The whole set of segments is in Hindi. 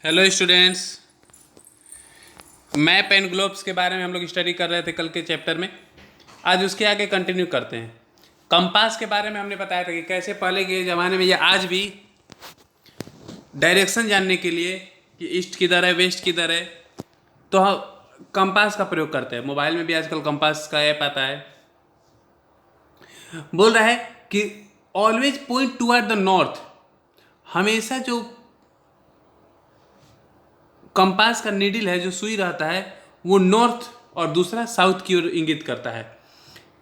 Hello students. Map and globes के बारे में हम लोग स्टडी कर रहे थे कल के चैप्टर में। आज उसके आगे कंटिन्यू करते हैं। कंपास के बारे में हमने बताया था कि कैसे पहले के ज़माने में या आज भी डायरेक्शन जानने के लिए कि ईस्ट किधर है वेस्ट किधर है तो हम कंपास का प्रयोग करते हैं। मोबाइल में भी आजकल कंपास का ऐप आता है। बोल रहा है कि always point toward the north. हमेशा जो कंपास का नीडल है, जो सुई रहता है, वो नॉर्थ और दूसरा साउथ की ओर इंगित करता है।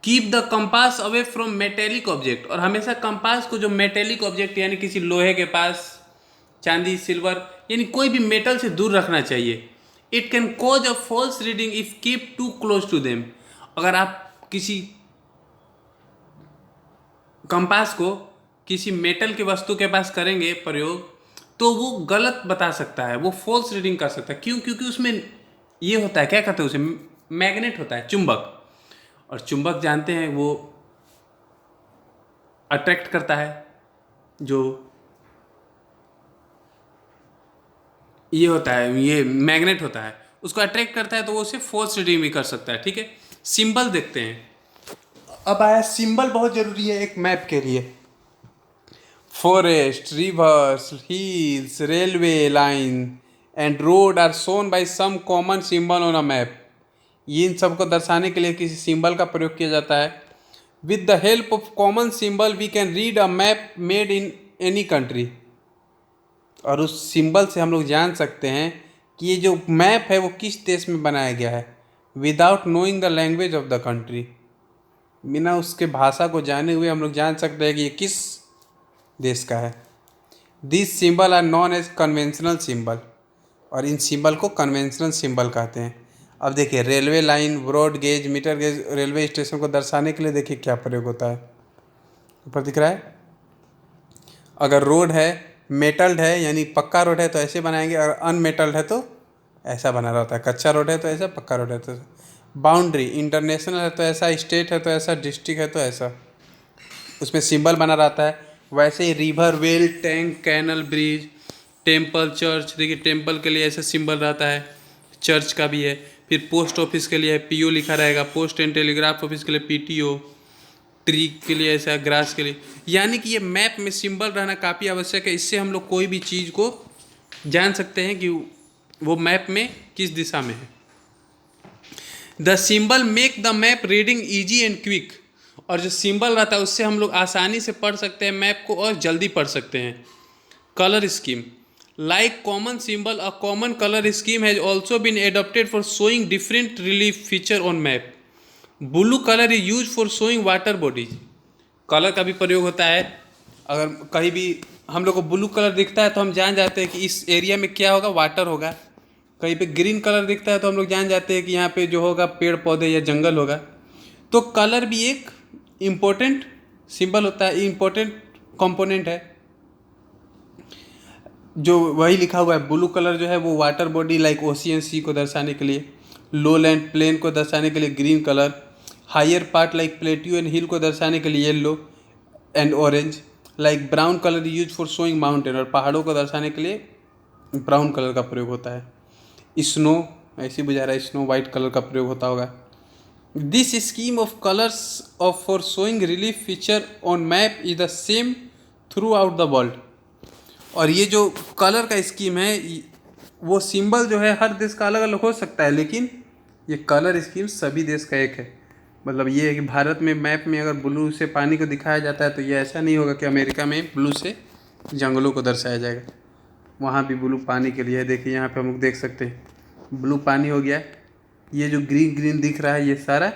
Keep the compass away from metallic object. और हमेशा कंपास को जो मेटेलिक ऑब्जेक्ट यानी किसी लोहे के पास, चांदी, सिल्वर यानी कोई भी मेटल से दूर रखना चाहिए। It can cause a false reading if keep too close to them. अगर आप किसी कंपास को किसी मेटल की वस्तु के पास करेंगे प्रयोग तो वो गलत बता सकता है, वो फॉल्स रीडिंग कर सकता है। क्यों? क्योंकि उसमें ये होता है, क्या कहते हैं उसे, मैग्नेट होता है, चुंबक। और चुंबक जानते हैं वो अट्रैक्ट करता है। जो ये होता है, ये मैग्नेट होता है, उसको अट्रैक्ट करता है तो वो उसे फॉल्स रीडिंग भी कर सकता है। ठीक है, सिंबल देखते हैं। अब आया सिंबल, बहुत जरूरी है एक मैप के लिए। Forest, rivers, hills, railway line and road are shown by some common symbol on a map। ये इन सबको दर्शाने के लिए किसी सिंबल का प्रयोग किया जाता है। With the help of common symbol we can read a map made in any country. और उस सिंबल से हम लोग जान सकते हैं कि ये जो मैप है वो किस देश में बनाया गया है। Without knowing the language of the country, बिना उसके भाषा को जाने हुए हम लोग जान सकते हैं कि ये किस देश का है। This symbol are known as conventional symbol. और इन सिंबल को कन्वेंशनल सिंबल कहते हैं। अब देखिए, railway line, broad gauge, metre gauge, railway station को दर्शाने के लिए देखिए क्या प्रयोग होता है। ऊपर दिख रहा है। अगर रोड है, मेटल्ड है यानी पक्का रोड है तो ऐसे बनाएंगे, और अनमेटल्ड है तो ऐसा बना रहता है। कच्चा रोड है तो ऐसा, पक्का रोड है तो ऐसा। बाउंड्री, इंटरनेशनल है तो ऐसा, स्टेट है तो ऐसा, डिस्ट्रिक्ट है तो ऐसा, उसमें सिंबल बना रहता है। वैसे ही river, well, tank, canal, bridge, temple, church, देखिए टेम्पल के लिए ऐसा सिंबल रहता है, चर्च का भी है। फिर पोस्ट ऑफिस के लिए पीओ लिखा रहेगा, पोस्ट एंड टेलीग्राफ ऑफिस के लिए पीटीओ, ट्री के लिए ऐसा, ग्रास के लिए। यानी कि ये मैप में सिंबल रहना काफ़ी आवश्यक है। इससे हम लोग कोई भी चीज़ को जान सकते हैं कि वो मैप में किस दिशा में है। The symbol make the map reading easy and quick. और जो सिंबल रहता है उससे हम लोग आसानी से पढ़ सकते हैं मैप को, और जल्दी पढ़ सकते हैं। Colour scheme, like common symbol a common colour scheme has also been adopted for showing different relief feature on map. Blue colour is use for showing water bodies. Colour का भी प्रयोग होता है। अगर कहीं भी हम लोग को ब्लू कलर दिखता है तो हम जान जाते हैं कि इस एरिया में क्या होगा, वाटर होगा। कहीं पे ग्रीन कलर दिखता है तो हम लोग जान जाते हैं कि यहाँ पे जो होगा पेड़ पौधे या जंगल होगा। तो कलर भी एक इम्पोर्टेंट सिंबल होता है, इम्पोर्टेंट कंपोनेंट है। जो वही लिखा हुआ है, ब्लू कलर जो है वो वाटर बॉडी लाइक ओशियन, सी को दर्शाने के लिए। लो लैंड, प्लेन को दर्शाने के लिए green colour. Higher part like plateau and hill को दर्शाने के लिए yellow and orange. Like brown colour use for showing mountain. और पहाड़ों को दर्शाने के लिए ब्राउन कलर का प्रयोग होता है। स्नो, ऐसे बुझा रहा है, स्नो वाइट कलर का प्रयोग होता होगा। This scheme of colours of for showing relief feature on map is the same through out the world. और ये जो कलर का स्कीम है, वो सिंबल जो है हर देश का अलग अलग हो सकता है, लेकिन ये कलर स्कीम सभी देश का एक है। मतलब ये है कि भारत में मैप में अगर ब्लू से पानी को दिखाया जाता है तो ये ऐसा नहीं होगा कि अमेरिका में ब्लू से जंगलों को दर्शाया जाएगा। वहाँ भी ब्लू पानी के लिए है। देखिए यहाँ पे हम लोग देख सकते हैं ब्लू पानी हो गया। ये जो ग्रीन ग्रीन दिख रहा है ये सारा,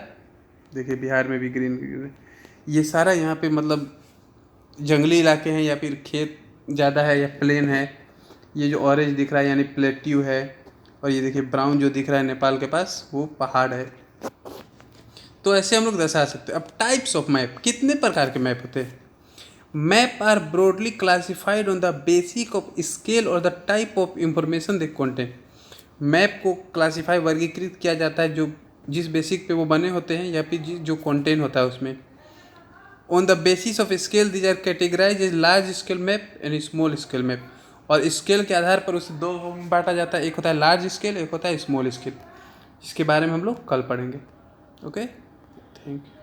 देखिए बिहार में भी ग्रीन ग्रीन है, ये सारा यहाँ पे मतलब जंगली इलाके हैं या फिर खेत ज़्यादा है या प्लेन है। ये जो ऑरेंज दिख रहा है यानी प्लेट्यू है। और ये देखिए ब्राउन जो दिख रहा है नेपाल के पास, वो पहाड़ है। तो ऐसे हम लोग दर्शा सकते हैं। अब टाइप्स ऑफ मैप, कितने प्रकार के मैप होते हैं? Map are broadly classified on the basic of scale और the type of information they contain. Map को क्लासिफाई, वर्गीकृत किया जाता है जो जिस बेसिक पे वो बने होते हैं या फिर जो कंटेन होता है उसमें। On the basis of scale these are categorize as large scale map and small scale map. और स्केल के आधार पर उसे दो भागों में बांटा जाता है, एक होता है लार्ज स्केल, एक होता है स्मॉल स्केल, जिसके बारे में हम लोग कल पढ़ेंगे। Okay, thank you.